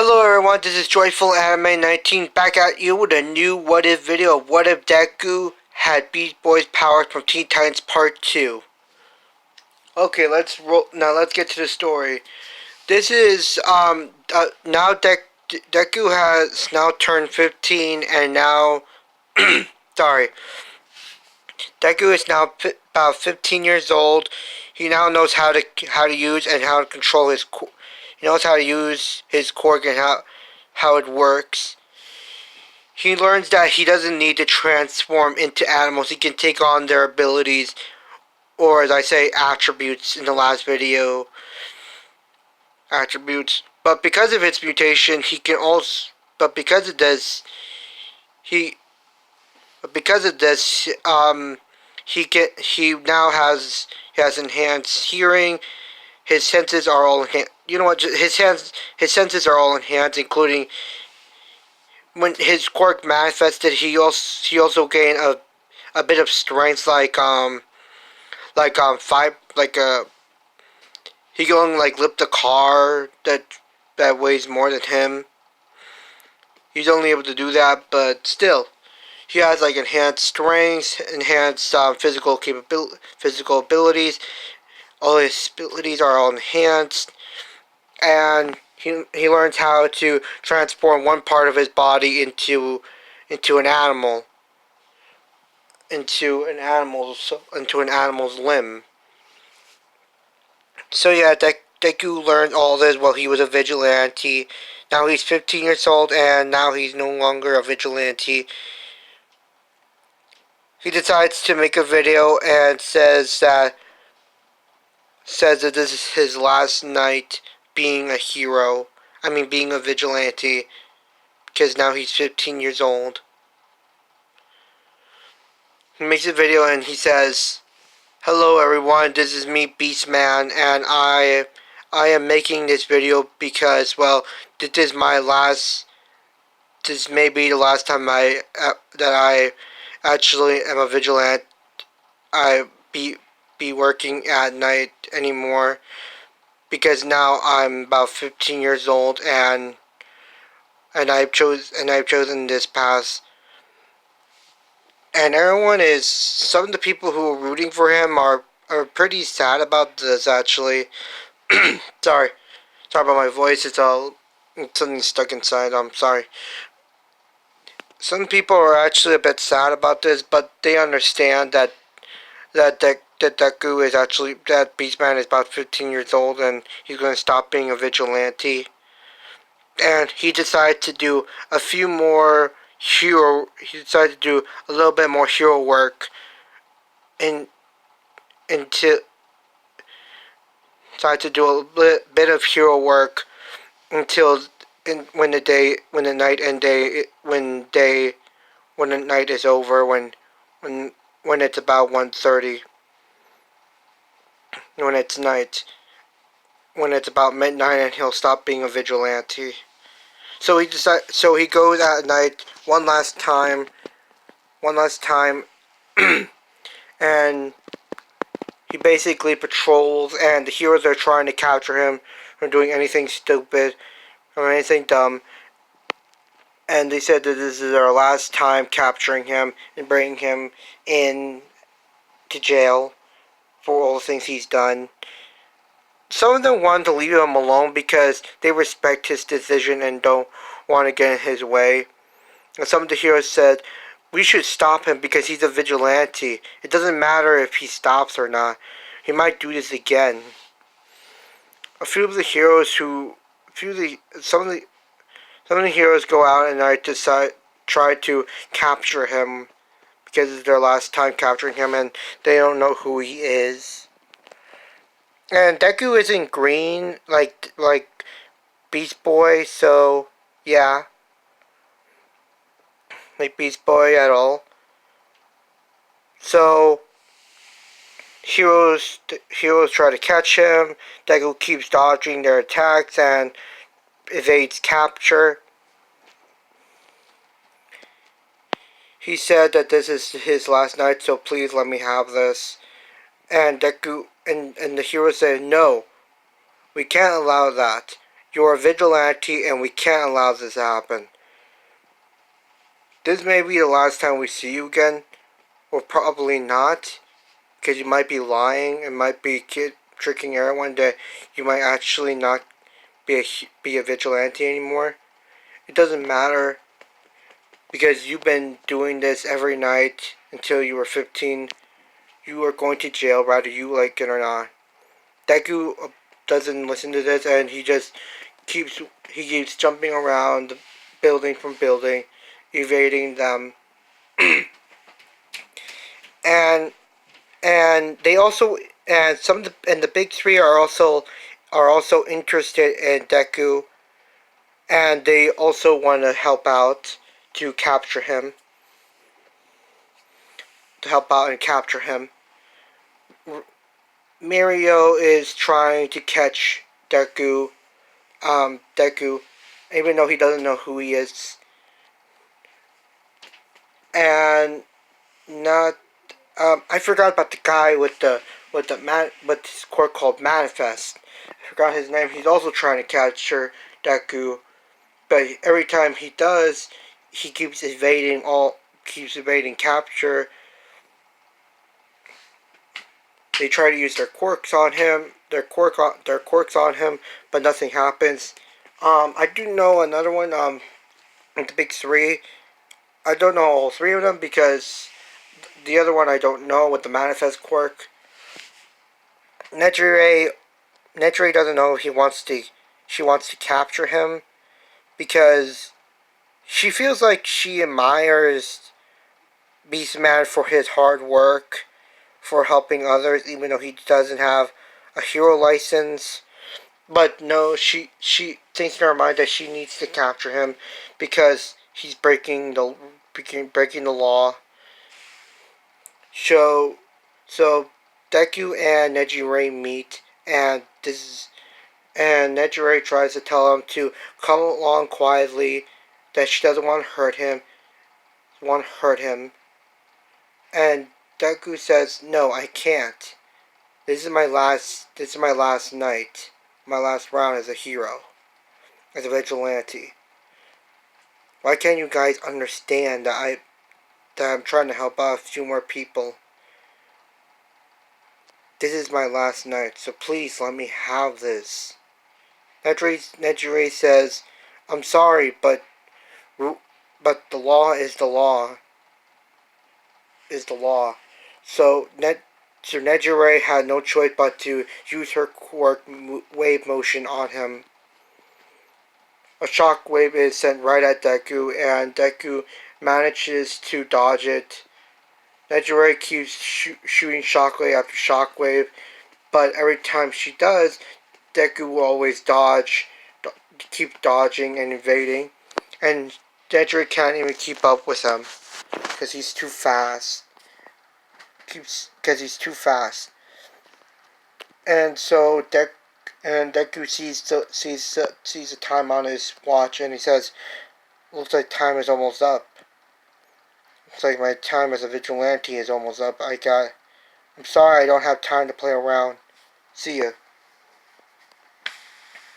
Hello everyone, this is Joyful Anime 19 back at you with a new What If video of What If Deku had Beast Boy's powers from Teen Titans Part 2. Okay, let's get to the story. This is, now Deku has now turned 15 and now, sorry, Deku is now about 15 years old. He now knows how to use and how to control his, he knows how to use his quirk and how it works. He learns that he doesn't need to transform into animals. He can take on their abilities, or as I say, attributes in the last video. Attributes. But because of its mutation, he can also. But because of this, he. But because of this, he has enhanced hearing. His senses are all enhanced. You know what? His senses are all enhanced, including when his quirk manifested. He also gained a bit of strength, he can lift a car that weighs more than him. He's only able to do that, but still, he has enhanced strength, enhanced physical abilities. All his abilities are all enhanced, and he learns how to transform one part of his body into an animal, into an animal's limb. So yeah, Deku learned all this while he was a vigilante. Now he's 15 years old, and now he's no longer a vigilante. He decides to make a video and says that this is his last night being a hero. I mean, being a vigilante, because now he's 15 years old. He makes a video and he says, "Hello everyone, this is me, Beastman, and I am making this video because, well, this may be the last time that I actually am a vigilante. I be working at night anymore, because now I'm about 15 years old, and I've chosen this path." And some of the people who are rooting for him are pretty sad about this, actually. Sorry about my voice. It's something stuck inside. I'm sorry. Some people are actually a bit sad about this, but they understand that Deku is actually, that Beastman is about 15 years old and he's going to stop being a vigilante. And he decided to do he decided to do a little bit more hero work decided to do a bit of hero work until when the night is over, when it's about 1:30, when it's night, when it's about midnight, and he'll stop being a vigilante. So he goes at night one last time, and he basically patrols, and the heroes are trying to capture him from doing anything stupid or anything dumb. And they said that this is our last time capturing him and bringing him in to jail for all the things he's done. Some of them wanted to leave him alone because they respect his decision and don't want to get in his way. And some of the heroes said, "We should stop him because he's a vigilante. It doesn't matter if he stops or not. He might do this again." A few of the heroes some of the heroes go out and try to capture him because it's their last time capturing him, and they don't know who he is. And Deku isn't green like Beast Boy, so yeah, like Beast Boy at all. So heroes try to catch him. Deku keeps dodging their attacks and evades capture. He said that this is his last night, so please let me have this. And Deku and the hero said, "No, we can't allow that. You're a vigilante, and we can't allow this to happen. This may be the last time we see you again, or probably not, because you might be lying and might be tricking everyone that you might actually not be a vigilante anymore. It doesn't matter, because you've been doing this every night until you were 15. You are going to jail whether you like it or not. Deku doesn't listen to this, and he keeps jumping around building from building, evading them. and they also, and the big three are also interested in Deku, and they also want to help out to capture him to help out and capture him. Mirio is trying to catch Deku, even though he doesn't know who he is, and not. I forgot about the guy with this quirk called Manifest. I forgot his name. He's also trying to capture Deku, but every time he does, he keeps evading capture. They try to use their quirks on him, their quirks on him, but nothing happens. I do know another one. The big three. I don't know all three of them because the other one I don't know with the manifest quirk. Nejire doesn't know if she wants to capture him because she feels like she admires Beastman for his hard work, for helping others, even though he doesn't have a hero license. But no, she thinks in her mind that she needs to capture him because he's breaking the law. So Deku and Nejire meet, and Nejire tries to tell him to come along quietly, that she doesn't want to hurt him, and Deku says, "No, I can't. This is my last night, my last round as a hero, as a vigilante. Why can't you guys understand that I'm trying to help out a few more people? This is my last night, so please let me have this." Nejire says, "I'm sorry, but the law is the law. Is the law." So Nejire had no choice but to use her quirk wave motion on him. A shock wave is sent right at Deku, and Deku manages to dodge it. Nejire keeps shooting shockwave after shockwave, but every time she does, Deku will always keep dodging and evading, and Nejire can't even keep up with him because he's too fast. Because he's too fast, and so Deku sees the time on his watch, and he says, "Looks like time is almost up. Looks like my time as a vigilante is almost up. I'm sorry, I don't have time to play around. See ya."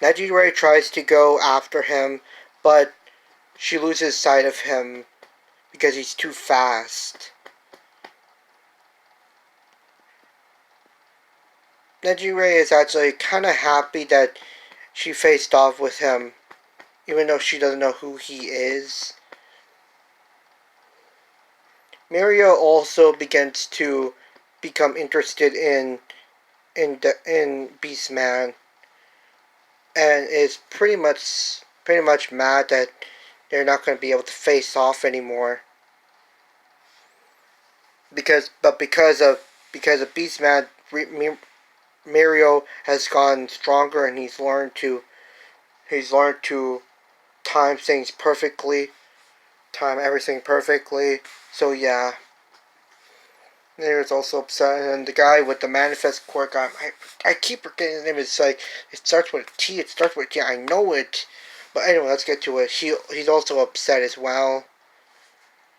Nejire tries to go after him, but she loses sight of him because he's too fast. Nejire is actually kind of happy that she faced off with him, even though she doesn't know who he is. Mirio also begins to become interested in Beastman, and is pretty much mad that they're not going to be able to face off anymore. Because of Beastman, Mirio has gotten stronger, and he's learned to time things perfectly, time everything perfectly. So yeah, there's also upset, and the guy with the manifest quirk. I keep forgetting his name. It's like it starts with a T. It starts with a T. I know it, but anyway, let's get to it. He's also upset as well.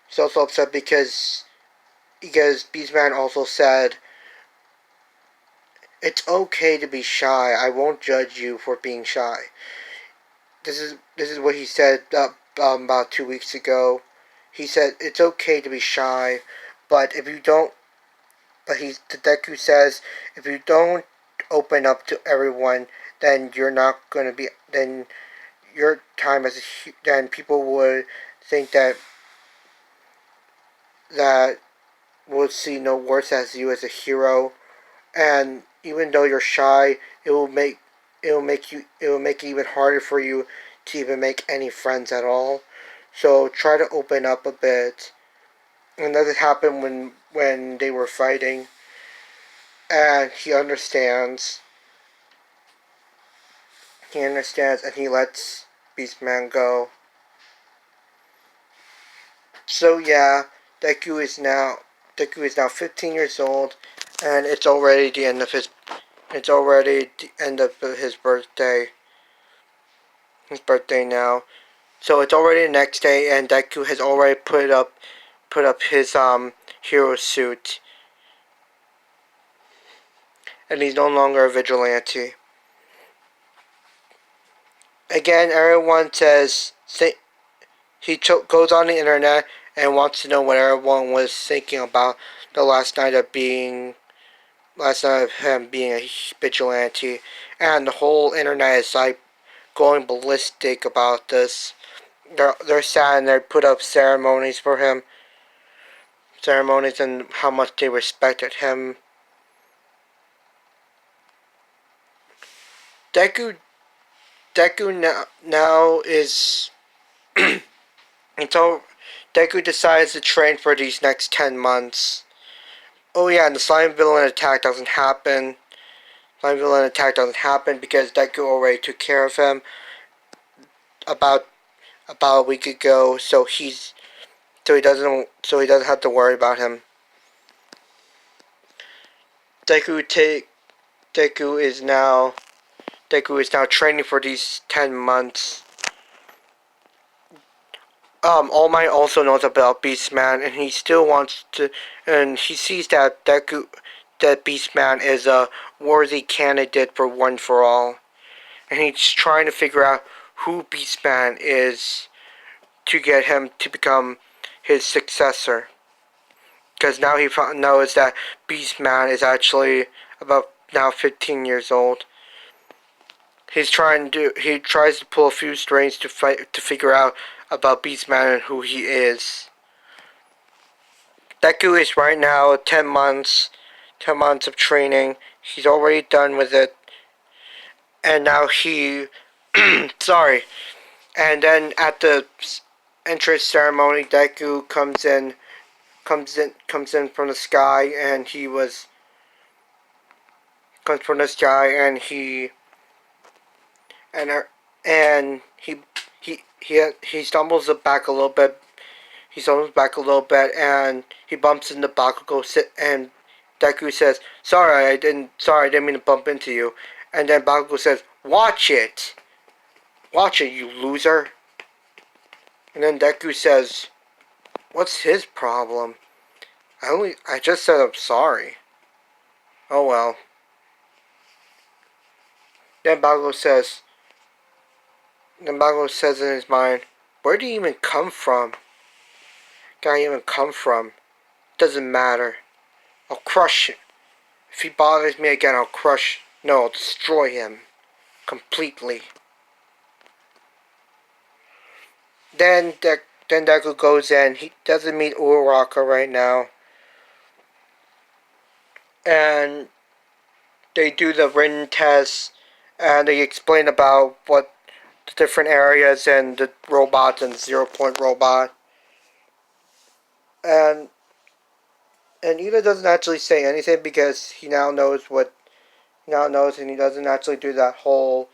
He's also upset because Beastman also said, "It's okay to be shy. I won't judge you for being shy. this is what he said about 2 weeks ago. He said it's okay to be shy, but if you don't, but the Deku says if you don't open up to everyone, then you're not gonna be then your time as then people would think that would see no worse as you as a hero, and even though you're shy, it will make it even harder for you to even make any friends at all. So try to open up a bit. And that happened when they were fighting, and he understands. He understands, and he lets Beastman go. So yeah, Deku is now 15 years old, and it's already the end of his birthday. His birthday now. So it's already the next day, and Deku has already put up his hero suit, and he's no longer a vigilante. Again, everyone says goes on the internet and wants to know what everyone was thinking about the last night of him being a vigilante, and the whole internet is like going ballistic about this. They're sad and they put up ceremonies and how much they respected him. Deku Deku now is until Deku decides to train for these next 10 months. Oh yeah, and the slime villain attack doesn't happen. Slime villain attack doesn't happen because Deku already took care of him about a week ago, so he doesn't have to worry about him. Deku take Deku is now training for these 10 months. All Might also knows about Beastman, and he still wants to, and he sees that Beastman is a worthy candidate for One for All, and he's trying to figure out who Beastman is to get him to become his successor. Because now he knows that Beastman is actually about now 15 years old. He tries to pull a few strings to figure out about Beastman and who he is. Deku is right now 10 months of training. He's already done with it, and now sorry. And then at the entrance ceremony, Deku comes in from the sky, and comes from the sky, and and he stumbles back a little bit. He stumbles back a little bit, and he bumps into Bakugo. And Deku says, "Sorry, I didn't mean to bump into you." And then Bakugo says, "Watch it, you loser." And then Deku says, "What's his problem? I just said I'm sorry." Oh well. Then Bakugo says in his mind, "Where did he even come from? Guy even come from? Doesn't matter. I'll crush him. If he bothers me again, I'll destroy him completely." Then Deku goes in. He doesn't meet Uraraka right now, and they do the written test, and they explain about what the different areas and the robots and the 0 point robot. And Ida doesn't actually say anything because he now knows, and he doesn't actually do that whole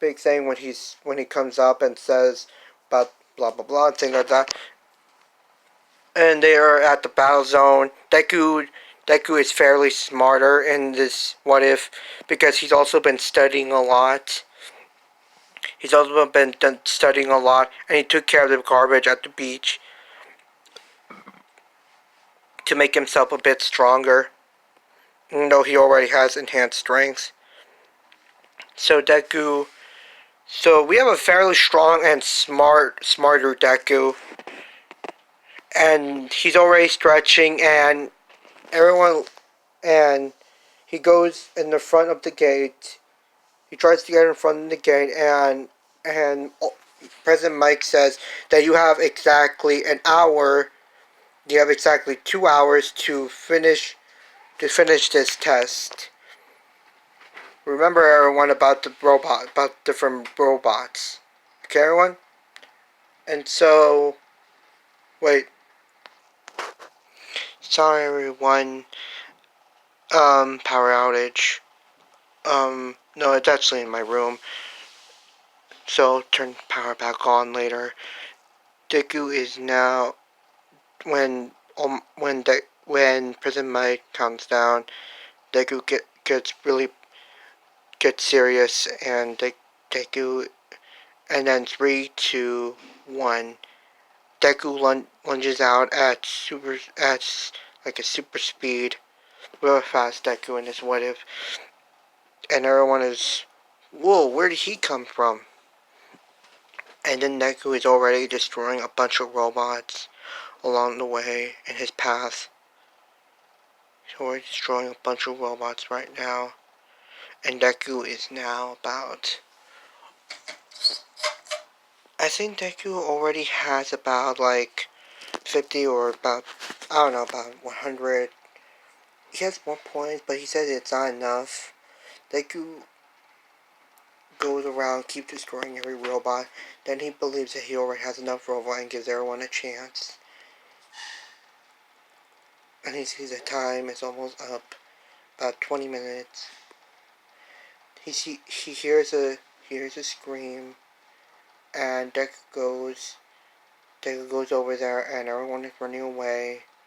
big thing when he comes up and says about blah blah blah and things like that. And they are at the battle zone. Deku is fairly smarter in this What If because he's also been studying a lot. And he took care of the garbage at the beach to make himself a bit stronger, even though he already has enhanced strength. So So we have a fairly strong and smarter Deku, and he's already stretching, and everyone, and he goes in the front of the gate. He tries to get in front of the gate, and President Mike says that you have exactly an hour. You have exactly 2 hours to finish this test. Remember, everyone, about different robots. Okay, everyone. And so, wait. Sorry, everyone. Power outage. No, it's actually in my room. So turn power back on later. Deku is now when Prison Mike comes down. Deku gets serious, and Deku, and then 3, 2, 1. Deku lunges out at like a super speed, real fast. Deku and his what if, and everyone is, whoa, where did he come from? And then Deku is already destroying a bunch of robots along the way in his path. He's already destroying a bunch of robots right now. And Deku is now about... I think Deku already has about like 50 or about, I don't know, about 100. He has more points, but he says it's not enough. Deku goes around, keeps destroying every robot. Then he believes that he already has enough robot and gives everyone a chance. And he sees the time is almost up, about 20 minutes. He hears a scream, and Deku goes over there, and everyone is running away.